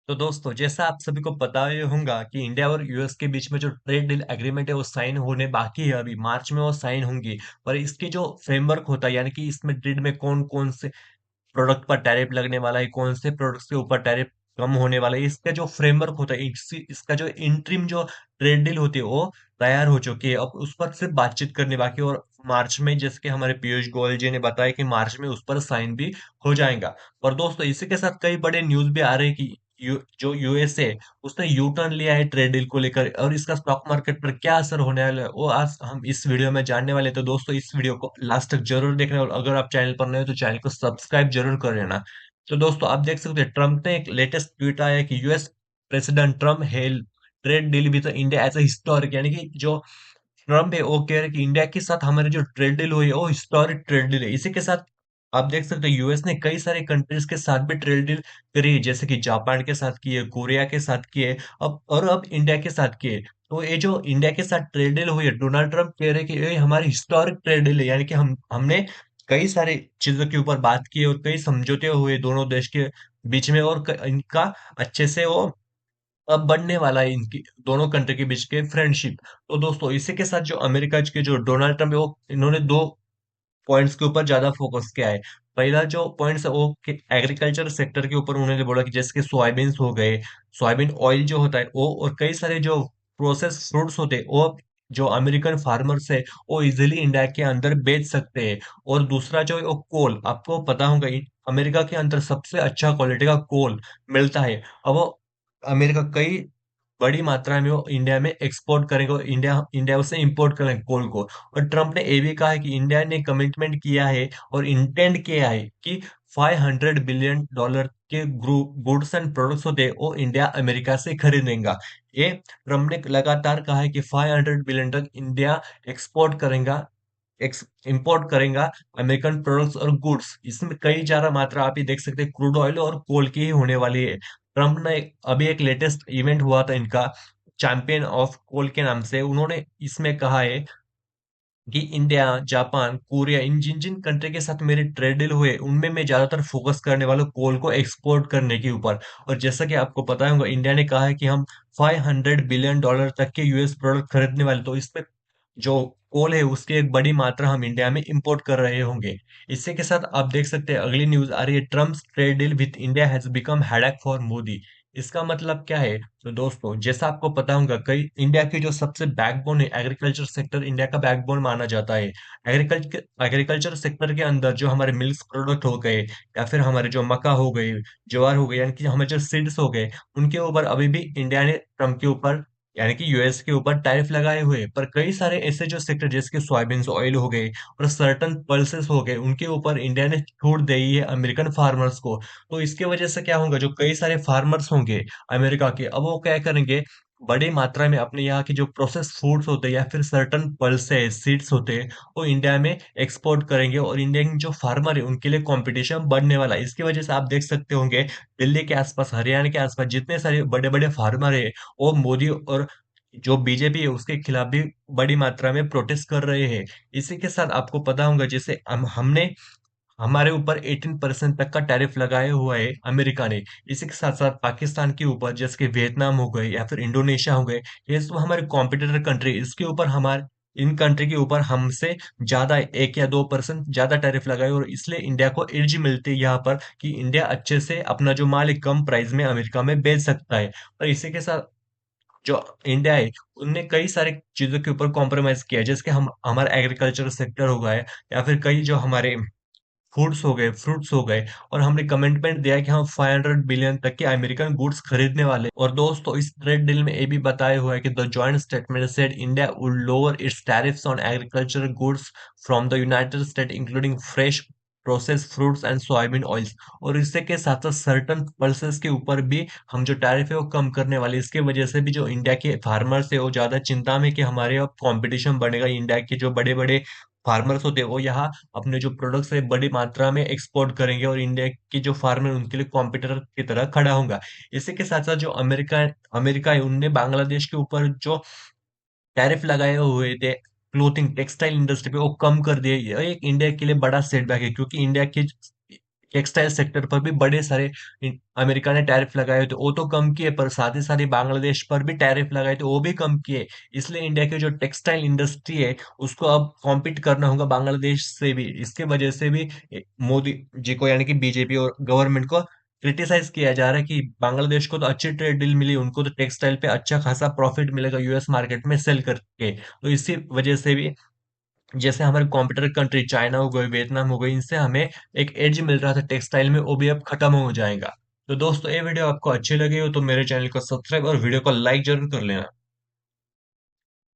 तो दोस्तों, जैसा आप सभी को पता ही होगा कि इंडिया और यूएस के बीच में जो ट्रेड डील एग्रीमेंट है वो साइन होने बाकी है। अभी मार्च में वो साइन होंगी। पर इसकी जो फ्रेमवर्क होता है, यानी कि इसमें ट्रेड में कौन कौन से प्रोडक्ट पर टैरिफ लगने वाला है, कौन से प्रोडक्ट्स के ऊपर टैरिफ कम होने वाला है, इसका जो फ्रेमवर्क होता है, इसका जो इंटरिम जो ट्रेड डील होती है वो तैयार हो चुकी है। अब उस पर सिर्फ बातचीत करनी बाकी है। और मार्च में, जैसे कि हमारे पीयूष गोयल जी ने बताया कि मार्च में उस पर साइन भी हो जाएगा। और दोस्तों, इसी के साथ कई बड़े न्यूज भी आ रहे हैं कि जो यूएसए उसने यू टर्न लिया है ट्रेड डील को लेकर, और इसका स्टॉक मार्केट पर क्या असर होने वाला है वो आज हम इस वीडियो में जानने वाले हैं। तो दोस्तों, इस वीडियो को लास्ट तक जरूर देखना, और अगर आप चैनल पर नए हो तो चैनल को सब्सक्राइब जरूर कर लेना। तो दोस्तों, आप देख सकते हैं ट्रम्प ने एक लेटेस्ट ट्वीट आया कि US president Trump hail trade deal with India as a historic, यानी कि जो ट्रम्प है वो कह रहे हैं कि इंडिया के साथ हमारी जो ट्रेड डील हुई है वो हिस्टोरिक ट्रेड डील है। इसी के साथ आप देख सकते हैं यूएस ने कई सारे कंट्रीज के साथ भी ट्रेड डील करी है, जैसे कि जापान के साथ की है, कोरिया के साथ की है, अब इंडिया के साथ की है। तो ये जो इंडिया के साथ ट्रेड डील हुई है, डोनाल्ड ट्रम्प कह रहे हैं कि ये हमारी हिस्टोरिक ट्रेड डील है, यानी कि हमने कई सारे चीजों के ऊपर बात की है और कई समझौते हुए दोनों देश के बीच में, और इनका अच्छे से वो अब बढ़ने वाला है, इनकी दोनों कंट्री के बीच के फ्रेंडशिप। तो दोस्तों, इसी के साथ जो अमेरिका के जो डोनाल्ड ट्रम्प है वो इन्होंने दो पॉइंट्स के ऊपर ज्यादा फोकस किया है। पहला जो पॉइंट्स है वो एग्रीकल्चर सेक्टर के ऊपर उन्होंने बोला कि जैसे कि सोयाबीन्स हो गए, सोयाबीन ऑयल जो होता है वो, और कई सारे जो प्रोसेस फ्रूट्स होते हैं वो जो अमेरिकन फार्मर्स है वो इजिली इंडिया के अंदर बेच सकते हैं। और दूसरा जो है वो कोल, आपको पता होगा अमेरिका के अंदर सबसे अच्छा क्वालिटी का कोल मिलता है। अब वो अमेरिका कई बड़ी मात्रा में वो इंडिया में एक्सपोर्ट करेंगे, और इंडिया इंडिया उसे इंपोर्ट करेंगे कोल को। और ट्रम्प ने ये भी कहा है कि इंडिया ने कमिटमेंट किया है और इंटेंड किया है कि $500 बिलियन के गुड्स एंड प्रोडक्ट्स होते हैं वो इंडिया अमेरिका से खरीदेगा। ये ट्रम्प ने लगातार कहा है कि 500 बिलियन तक इंडिया एक्सपोर्ट करेगा, इंपोर्ट करेगा अमेरिकन प्रोडक्ट्स और गुड्स। इसमें कई ज्यादा मात्रा आप ही देख सकते हैं क्रूड ऑयल और कोल की ही होने वाली है। ट्रम्प ने अभी एक लेटेस्ट इवेंट हुआ था इनका, चैंपियन ऑफ कोल के नाम से, उन्होंने इसमें कहा है कि इंडिया, जापान, कोरिया, इन जिन जिन कंट्री के साथ मेरे ट्रेड डील हुए उनमें मैं ज्यादातर फोकस करने वाला हूं कोल को एक्सपोर्ट करने के ऊपर। और जैसा कि आपको पता होगा, इंडिया ने कहा है कि हम $500 बिलियन तक के यूएस प्रोडक्ट खरीदने वाले, तो इसमें जो कोल है उसकी एक बड़ी मात्रा हम इंडिया में इंपोर्ट कर रहे होंगे। इसी के साथ आप देख सकते हैं अगली न्यूज आ रही है, Trump trade deal with India has become headache for Modi. इसका मतलब क्या है? तो दोस्तों, जैसा आपको पता होगा, कई इंडिया की जो सबसे बैकबोन है, एग्रीकल्चर सेक्टर इंडिया का बैकबोन माना जाता है। एग्रीकल्चर सेक्टर के अंदर जो हमारे मिल्क प्रोडक्ट हो गए, या फिर हमारे जो मक्का हो गई, ज्वार हो गई, यानी कि हमारे जो सीड्स हो गए, उनके ऊपर अभी भी इंडिया ने ट्रम्प के ऊपर, यानी कि यूएस के ऊपर टैरिफ लगाए हुए हैं। पर कई सारे ऐसे जो सेक्टर, जैसे कि सोयाबीन ऑयल हो गए और सर्टन पल्सेस हो गए, उनके ऊपर इंडिया ने छूट दी है अमेरिकन फार्मर्स को। तो इसके वजह से क्या होगा, जो कई सारे फार्मर्स होंगे अमेरिका के, अब वो क्या करेंगे, बड़ी मात्रा में अपने यहाँ की जो प्रोसेस फूड्स होते हैं या फिर सर्टन पल्सेस सीड्स होते हैं वो इंडिया में एक्सपोर्ट करेंगे, और इंडियन जो फार्मर है उनके लिए कंपटीशन बढ़ने वाला है। इसकी वजह से आप देख सकते होंगे दिल्ली के आसपास, हरियाणा के आसपास जितने सारे बड़े बड़े फार्मर है वो मोदी और जो बीजेपी है उसके खिलाफ भी बड़ी मात्रा में प्रोटेस्ट कर रहे हैं। इसी के साथ आपको पता होगा, जैसे हमने हमारे ऊपर 18% तक का टैरिफ लगाया हुआ है अमेरिका ने। इसी के साथ साथ पाकिस्तान के ऊपर, जैसे कि वियतनाम हो गए या फिर इंडोनेशिया हो गए, ये सब हमारे कॉम्पिटिटर कंट्री, इसके ऊपर हमारे इन कंट्री के ऊपर हमसे ज्यादा 1 या 2% ज्यादा टैरिफ लगाए, और इसलिए इंडिया को एज मिलती है यहाँ पर कि इंडिया अच्छे से अपना जो माल है कम प्राइस में अमेरिका में बेच सकता है। और इसी के साथ जो इंडिया है उनने कई सारे चीजों के ऊपर कॉम्प्रोमाइज किया है, जैसे कि हम हमारा एग्रीकल्चर सेक्टर हो गया है, या फिर कई जो हमारे फूड्स हो गए, फ्रूट्स हो गए, और हमने कमिटमेंट दिया है कि हम 500 बिलियन तक के अमेरिकन गुड्स खरीदने वाले। और दोस्तों, इस ट्रेड डील में ये भी बताया हुआ है कि the joint statement said India would lower it's tariffs on agriculture goods from the United state including fresh process fruits and soybean oils. और इससे के साथ साथ सर्टन पल्सेस के ऊपर भी हम जो टैरिफ है वो कम करने वाले। इसके वजह से भी जो इंडिया के फार्मर्स है वो ज्यादा चिंता में कि हमारे अब कंपटीशन बढ़ेगा, इंडिया के जो बड़े बड़े फार्मर्स होते हैं वो यहाँ अपने जो प्रोडक्ट्स है बड़ी मात्रा में एक्सपोर्ट करेंगे, और इंडिया के जो फार्मर उनके लिए कॉम्पिटिटर की तरह खड़ा होगा। इसी के साथ साथ जो अमेरिका अमेरिका है उनने बांग्लादेश के ऊपर जो टैरिफ लगाए हुए थे क्लोथिंग टेक्सटाइल इंडस्ट्री पे, वो कम कर दिए। ये एक इंडिया के लिए बड़ा सेटबैक है, क्योंकि इंडिया के टेक्सटाइल सेक्टर पर भी बड़े सारे अमेरिका ने टैरिफ लगाए थे, वो तो कम किए, पर साथ ही साथ ही बांग्लादेश पर भी टैरिफ लगाए थे, वो भी कम किए। इसलिए इंडिया की जो टेक्सटाइल इंडस्ट्री है उसको अब कॉम्पीट करना होगा बांग्लादेश से भी। इसके वजह से भी मोदी जी को यानी कि बीजेपी और गवर्नमेंट को क्रिटिसाइज किया जा रहा है कि बांग्लादेश को तो अच्छी ट्रेड डील मिली, उनको तो टेक्सटाइल पे अच्छा खासा प्रॉफिट मिलेगा यूएस मार्केट में सेल करके। तो इसी वजह से भी जैसे हमारे कॉम्पिटिटर कंट्री चाइना हो गई, वियतनाम हो गई, इनसे हमें एक एज मिल रहा था टेक्सटाइल में, वो भी अब खत्म हो जाएगा। तो दोस्तों, ये वीडियो आपको अच्छी लगी हो तो मेरे चैनल को सब्सक्राइब और वीडियो को लाइक जरूर कर लेना।